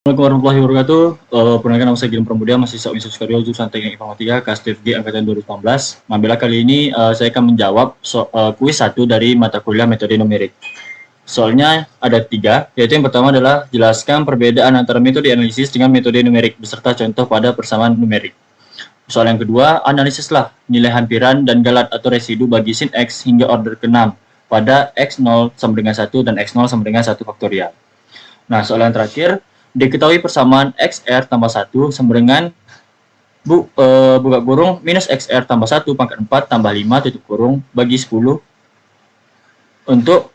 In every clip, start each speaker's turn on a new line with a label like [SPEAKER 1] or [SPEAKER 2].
[SPEAKER 1] Assalamualaikum warahmatullahi wabarakatuh. Perkenalkan nama saya Gilang Pramudia, mahasiswa Universitas Karyo jurusan Teknik Informatika KSTFG angkatan 2018. Alhamdulillah kali ini saya akan menjawab kuis 1 dari mata kuliah metode numerik. Soalnya ada 3, yaitu yang pertama adalah jelaskan perbedaan antara metode analisis dengan metode numerik beserta contoh pada persamaan numerik. Soal yang kedua, analisislah nilai hampiran dan galat atau residu bagi sin X hingga order ke-6 pada X0 sama dengan 1 dan X0 sama dengan 1 faktorial. Nah, soal yang terakhir, diketahui persamaan XR tambah 1 sama dengan buka kurung minus XR tambah 1 pangkat 4 tambah 5 tutup kurung bagi 10 untuk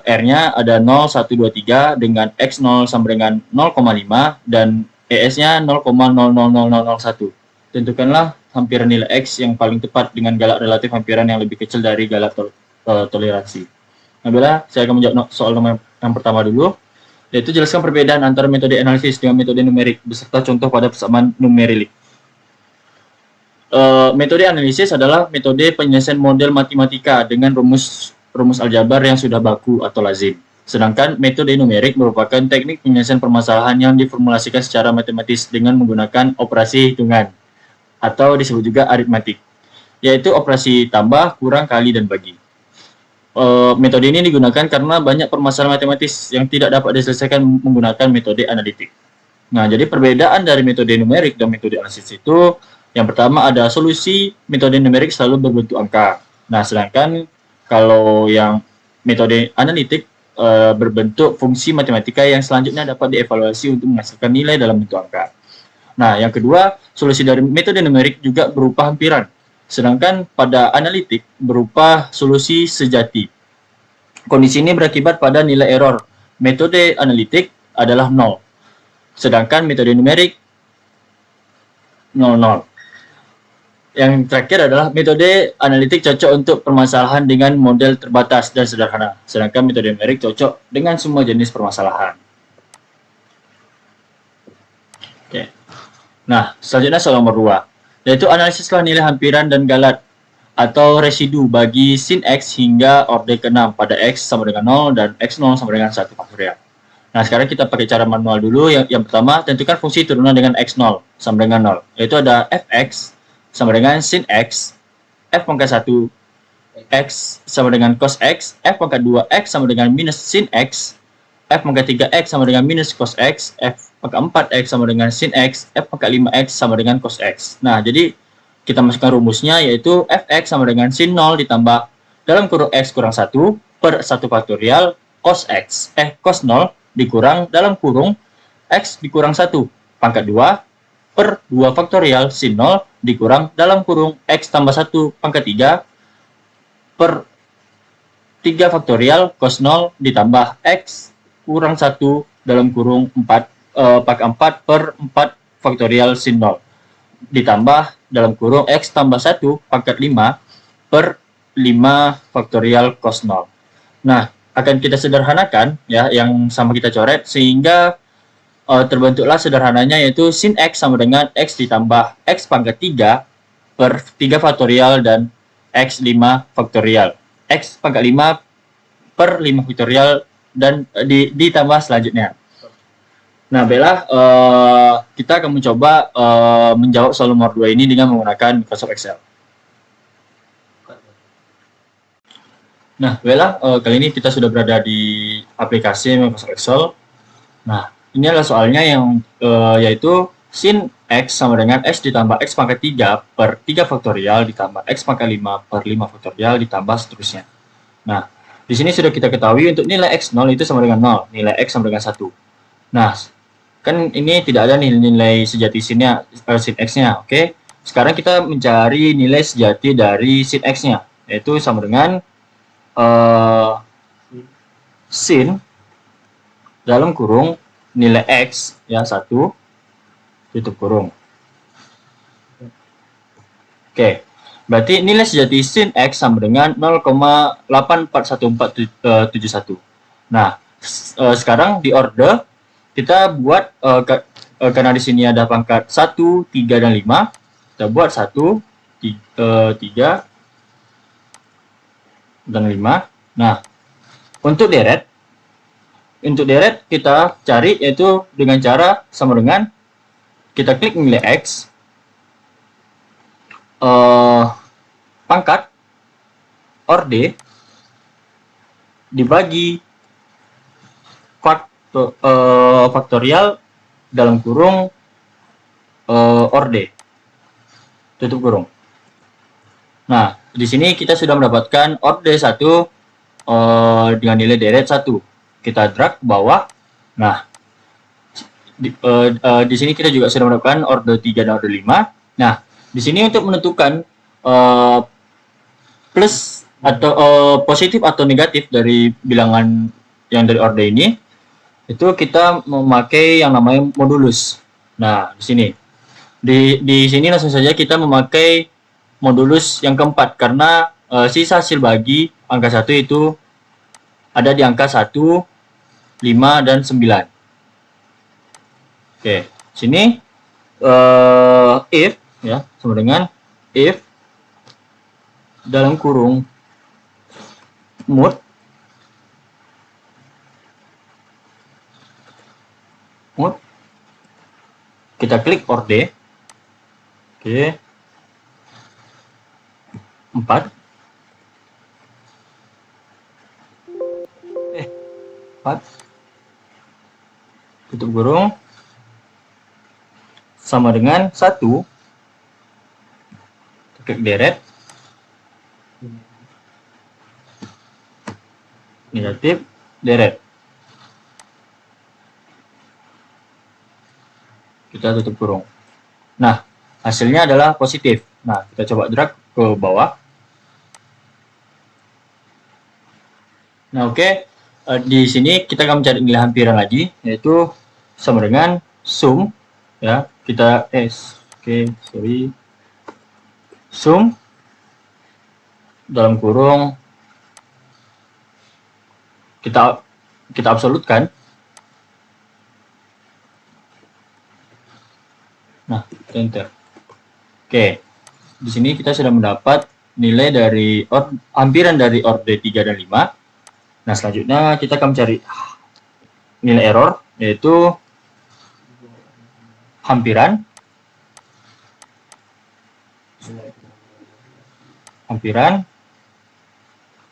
[SPEAKER 1] R-nya ada 0, 1, 2, 3 dengan X0 sama dengan 0,5 dan ES-nya 0,000001. Tentukanlah hampiran nilai X yang paling tepat dengan galak relatif hampiran yang lebih kecil dari galak toleransi. Nah, saya akan menjawab soal yang pertama dulu, yaitu jelaskan perbedaan antara metode analisis dengan metode numerik beserta contoh pada persamaan numerik. Metode analisis adalah metode penyelesaian model matematika dengan rumus aljabar yang sudah baku atau lazim. Sedangkan metode numerik merupakan teknik penyelesaian permasalahan yang diformulasikan secara matematis dengan menggunakan operasi hitungan atau disebut juga aritmatik, yaitu operasi tambah, kurang, kali, dan bagi. Metode ini digunakan karena banyak permasalahan matematis yang tidak dapat diselesaikan menggunakan metode analitik. Nah, jadi perbedaan dari metode numerik dan metode analisis itu, yang pertama ada solusi metode numerik selalu berbentuk angka. Nah, sedangkan kalau yang metode analitik berbentuk fungsi matematika yang selanjutnya dapat dievaluasi untuk menghasilkan nilai dalam bentuk angka. Nah, yang kedua, solusi dari metode numerik juga berupa hampiran. Sedangkan pada analitik berupa solusi sejati. Kondisi ini berakibat pada nilai error. Metode analitik adalah 0. Sedangkan metode numerik 00. Yang terakhir adalah metode analitik cocok untuk permasalahan dengan model terbatas dan sederhana. Sedangkan metode numerik cocok dengan semua jenis permasalahan. Oke. Nah, selanjutnya soal nomor 2. Yaitu analisislah nilai hampiran dan galat atau residu bagi sin X hingga orde ke-6 pada X sama dengan 0 dan X0 sama dengan 1 faktorial. Nah, sekarang kita pakai cara manual dulu. Yang pertama, tentukan fungsi turunan dengan X0 sama dengan 0. Yaitu ada Fx sama dengan sin X, F pangkat 1 X sama dengan cos X, F pangkat 2 X sama dengan minus sin X, F pangkat 3 X sama dengan minus cos X, F pangkat 4 X sama dengan sin X, F pangkat 5 X sama dengan cos X. Nah, jadi kita masukkan rumusnya, yaitu Fx sama dengan sin 0 ditambah dalam kurung X kurang 1 per 1 faktorial cos X, cos 0 dikurang dalam kurung X dikurang 1 pangkat 2 per 2 faktorial sin 0 dikurang dalam kurung X tambah 1 pangkat 3 per 3 faktorial cos 0 ditambah X kurang 1 dalam kurung 4 pangkat 4 per 4 faktorial sin 0 ditambah dalam kurung X tambah 1 pangkat 5 per 5 faktorial cos 0. Nah, akan kita sederhanakan ya, yang sama kita coret sehingga terbentuklah sederhananya, yaitu sin X sama dengan X ditambah X pangkat 3 per 3 faktorial dan X 5 faktorial. X pangkat 5 per 5 faktorial dan ditambah selanjutnya. Nah, baiklah, kita akan mencoba menjawab soal nomor 2 ini dengan menggunakan Microsoft Excel. Nah, baiklah, kali ini kita sudah berada di aplikasi Microsoft Excel. Nah, ini adalah soalnya yang yaitu sin X sama dengan X ditambah X pangkat 3 per 3 faktorial ditambah X pangkat 5 per 5 faktorial ditambah seterusnya. Nah, di sini sudah kita ketahui untuk nilai X0 itu sama dengan 0, nilai X sama dengan 1. Nah, kan ini tidak ada nih nilai sejati sin X-nya, oke? Sekarang kita mencari nilai sejati dari sin X-nya, yaitu sama dengan sin dalam kurung nilai X ya 1 tutup kurung. Oke, berarti nilai sejati sin X sama dengan 0,841471. Nah, sekarang di order kita buat karena di sini ada pangkat 1, 3, dan 5, kita buat 1, 3, dan 5. Nah, untuk deret untuk deret kita cari yaitu dengan cara sama dengan kita klik nilai X, pangkat orde dibagi faktorial dalam kurung orde tutup kurung. Nah, di sini kita sudah mendapatkan orde 1 dengan nilai deret 1. Kita drag ke bawah. Nah, di sini kita juga sudah mendapatkan orde 3 dan orde 5. Nah, di sini untuk menentukan plus atau positif atau negatif dari bilangan yang dari orde ini, itu kita memakai yang namanya modulus. Nah, di sini di sini langsung saja kita memakai modulus yang keempat karena sisa hasil bagi angka 1 itu ada di angka 1, 5, dan 9. Oke, sini if ya sama dengan if dalam kurung mode kita klik orde. Oke. 4 tutup kurung sama dengan 1 klik deret negatif deret, kita tutup kurung. Nah, hasilnya adalah positif. Nah, kita coba drag ke bawah. Nah, oke. Di sini kita akan mencari nilai hampiran lagi, yaitu sama dengan sum ya. Kita sum dalam kurung kita absolutkan. Nah, enter. Oke. Di sini kita sudah mendapat nilai dari hampiran dari orde 3 dan 5. Nah, selanjutnya kita akan mencari nilai error, yaitu hampiran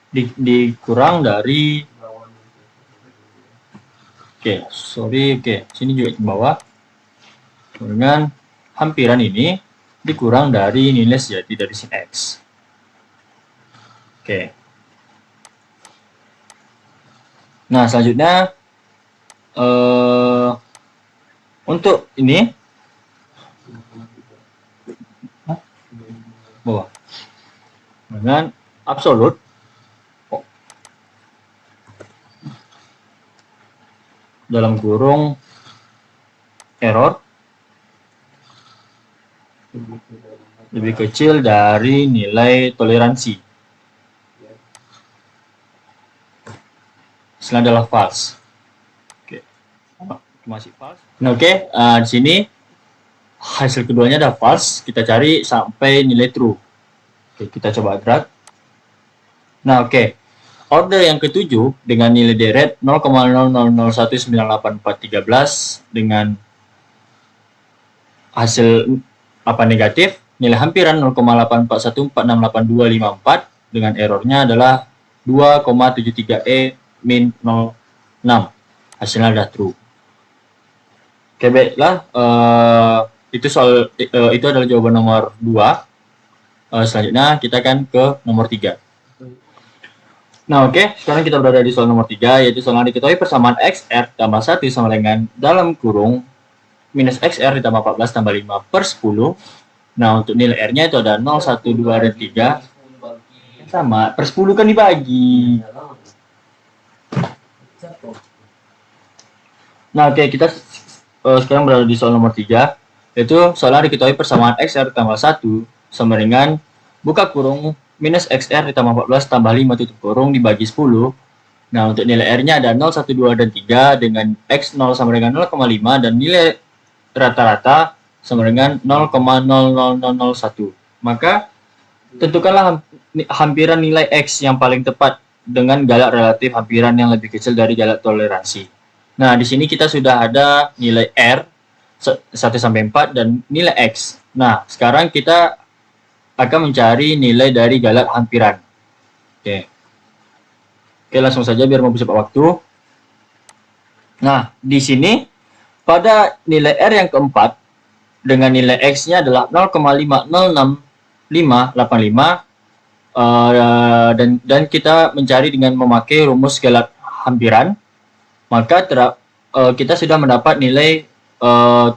[SPEAKER 1] dikurang dari sini juga ke bawah dengan hampiran ini dikurang dari nilai sejati dari sin X. Oke. Nah, selanjutnya untuk ini bawah dengan absolut dalam kurung error lebih kecil dari nilai toleransi. Hasilnya adalah false. Oke, masih false. Nah, oke, di sini hasil keduanya adalah false. Kita cari sampai nilai true. Oke, kita coba drag. Nah, oke. Order yang ketujuh dengan nilai deret 0,0001984313 dengan hasil negatif, nilai hampiran 0,841468254 dengan errornya adalah 2,73E min 06. Hasilnya adalah true. Oke, baiklah, itu adalah jawaban nomor 2. Selanjutnya kita akan ke nomor 3. Nah, oke, sekarang kita berada di soal nomor 3, yaitu soal yang diketahui persamaan XR tambah 1 sama dengan dalam kurung minus XR ditambah 14 tambah 5 per 10. Nah, untuk nilai R-nya itu ada 0, 1, 2, dan 3. Sama, per 10 kan dibagi. Nah, oke, kita sekarang berada di soal nomor 3, yaitu soal yang diketahui persamaan XR tambah 1 sama dengan buka kurung minus XR ditambah 14 tambah 5 tutup kurung dibagi 10. Nah, untuk nilai R-nya ada 0, 1, 2, dan 3 dengan X 0 sama dengan 0,5 dan nilai rata-rata sama dengan 0,00001. Maka tentukanlah hampiran nilai X yang paling tepat dengan galak relatif hampiran yang lebih kecil dari galak toleransi. Nah, di sini kita sudah ada nilai R 1 sampai 4 dan nilai X. Nah, sekarang kita akan mencari nilai dari galat hampiran. Oke. Oke, langsung saja biar mau cepat waktu. Nah, di sini pada nilai R yang keempat dengan nilai X-nya adalah 0,5065585 dan kita mencari dengan memakai rumus galat hampiran, maka kita sudah mendapat nilai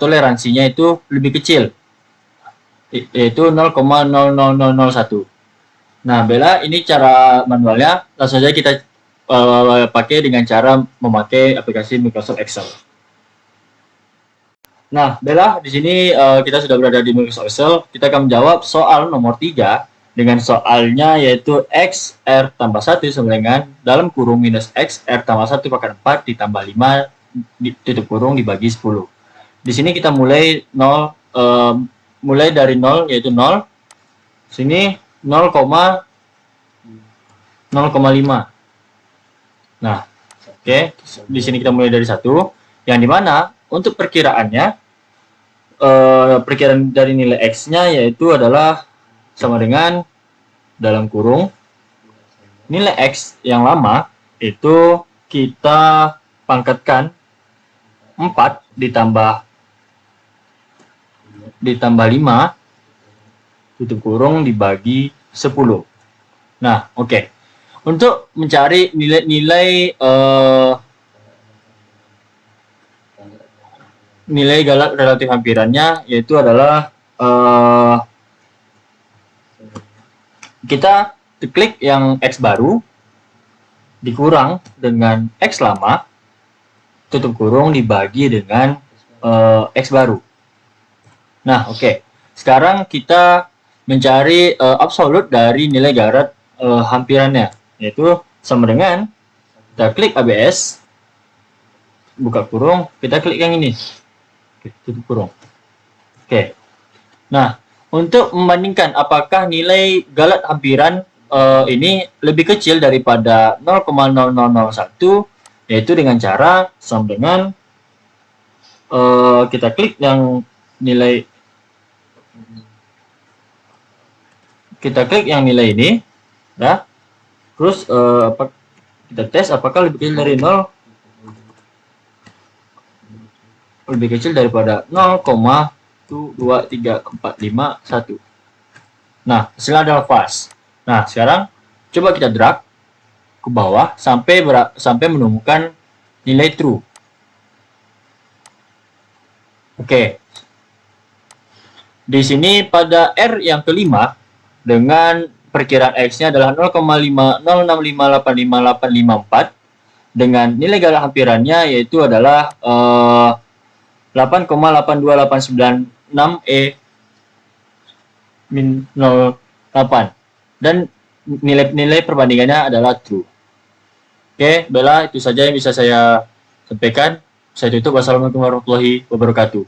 [SPEAKER 1] toleransinya itu lebih kecil, yaitu 0,00001. Nah, Bella, ini cara manualnya. Langsung saja kita pakai dengan cara memakai aplikasi Microsoft Excel. Nah, Bella, di sini kita sudah berada di Microsoft Excel. Kita akan menjawab soal nomor 3 dengan soalnya yaitu X R tambah 1 sama dengan dalam kurung minus X R tambah 1 pangkat 4 ditambah 5 tutup kurung dibagi 10. Di sini kita mulai mulai dari 0 yaitu 0. Sini 0,5. Nah, oke. Di sini kita mulai dari 1 yang dimana untuk perkiraannya perkiraan dari nilai X-nya yaitu adalah sama dengan dalam kurung nilai X yang lama itu kita pangkatkan 4 ditambah 5 tutup kurung dibagi 10. Nah, oke. Untuk mencari nilai galat relatif hampirannya yaitu adalah kita klik yang X baru dikurang dengan X lama tutup kurung dibagi dengan X baru. Nah, oke. Sekarang kita mencari absolut dari nilai galat hampirannya, yaitu sama dengan kita klik ABS, buka kurung, kita klik yang ini, tutup kurung. Oke. Nah, untuk membandingkan apakah nilai galat hampiran ini lebih kecil daripada 0,0001, yaitu dengan cara sama dengan kita klik yang nilai ini, ya. Terus kita tes apakah lebih kecil dari 0, lebih kecil daripada 0,23451. Nah, hasilnya adalah false. Nah, sekarang coba kita drag ke bawah sampai menemukan nilai true. Oke. Di sini pada R yang kelima dengan perkiraan X-nya adalah 0,506585854 dengan nilai galat hampirannya yaitu adalah 8,82896 min 08 dan nilai perbandingannya adalah true. Oke, Bella, itu saja yang bisa saya sampaikan. Saya tutup. Wassalamualaikum warahmatullahi wabarakatuh.